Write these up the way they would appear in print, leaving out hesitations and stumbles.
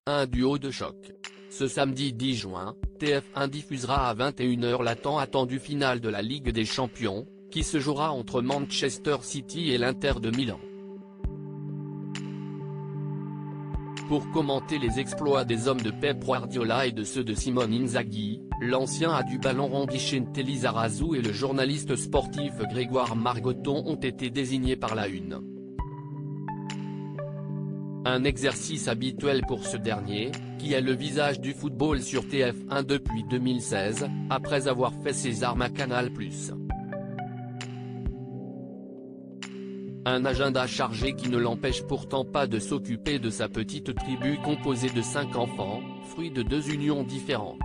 Un duo de choc. Ce samedi 10 juin, TF1 diffusera à 21 h la tant attendue finale de la Ligue des Champions, qui se jouera entre Manchester City et l'Inter de Milan. Pour commenter les exploits des hommes de Pep Guardiola et de ceux de Simone Inzaghi, l'ancien a du ballon rond Vicente Lizarazu et le journaliste sportif Grégoire Margoton ont été désignés par la Une. Un exercice habituel pour ce dernier, qui est le visage du football sur TF1 depuis 2016, après avoir fait ses armes à Canal+. Un agenda chargé qui ne l'empêche pourtant pas de s'occuper de sa petite tribu composée de 5 enfants, fruit de 2 unions différentes.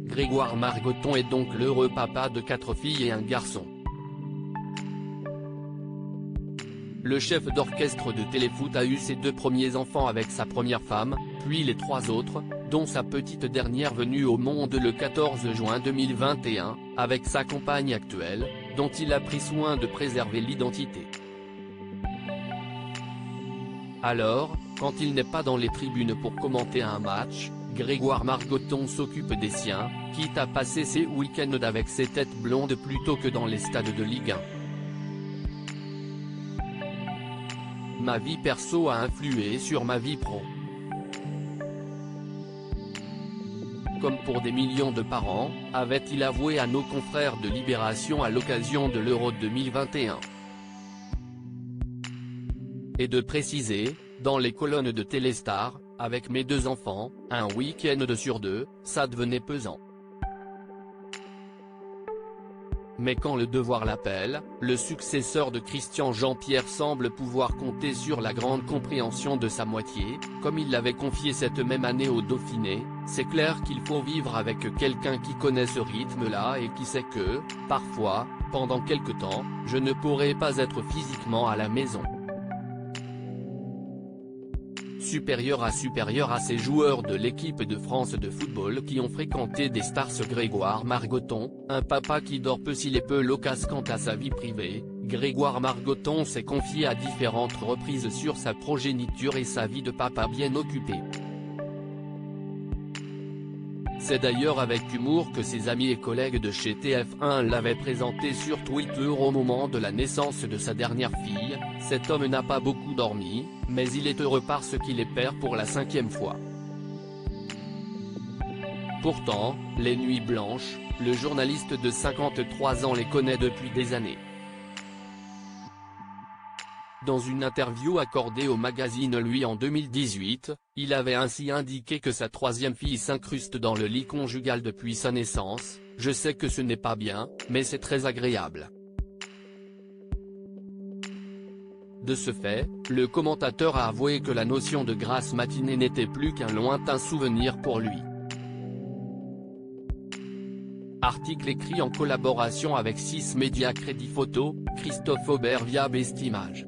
Grégoire Margoton est donc l'heureux papa de 4 filles et un garçon. Le chef d'orchestre de Téléfoot a eu ses 2 premiers enfants avec sa première femme, puis les 3 autres, dont sa petite dernière venue au monde le 14 juin 2021, avec sa compagne actuelle, dont il a pris soin de préserver l'identité. Alors, quand il n'est pas dans les tribunes pour commenter un match, Grégoire Margoton s'occupe des siens, quitte à passer ses week-ends avec ses têtes blondes plutôt que dans les stades de Ligue 1. Ma vie perso a influé sur ma vie pro. Comme pour des millions de parents, avait-il avoué à nos confrères de Libération à l'occasion de l'Euro 2021. Et de préciser, dans les colonnes de Téléstar, avec mes 2 enfants, un week-end sur 2, ça devenait pesant. Mais quand le devoir l'appelle, le successeur de Christian Jean-Pierre semble pouvoir compter sur la grande compréhension de sa moitié, comme il l'avait confié cette même année au Dauphiné. C'est clair qu'il faut vivre avec quelqu'un qui connaît ce rythme-là et qui sait que, parfois, pendant quelque temps, je ne pourrai pas être physiquement à la maison. Supérieur à ces joueurs de l'équipe de France de football qui ont fréquenté des stars. Grégoire Margoton, un papa qui dort peu s'il est peu loquace quant à sa vie privée, Grégoire Margoton s'est confié à différentes reprises sur sa progéniture et sa vie de papa bien occupé. C'est d'ailleurs avec humour que ses amis et collègues de chez TF1 l'avaient présenté sur Twitter au moment de la naissance de sa dernière fille. Cet homme n'a pas beaucoup dormi, mais il est heureux parce qu'il est père pour la 5e fois. Pourtant, les nuits blanches, le journaliste de 53 ans les connaît depuis des années. Dans une interview accordée au magazine Lui en 2018, il avait ainsi indiqué que sa 3e fille s'incruste dans le lit conjugal depuis sa naissance. « Je sais que ce n'est pas bien, mais c'est très agréable ». De ce fait, le commentateur a avoué que la notion de grasse matinée n'était plus qu'un lointain souvenir pour lui. Article écrit en collaboration avec 6 médias. Crédit photo, Christophe Aubert via Bestimage.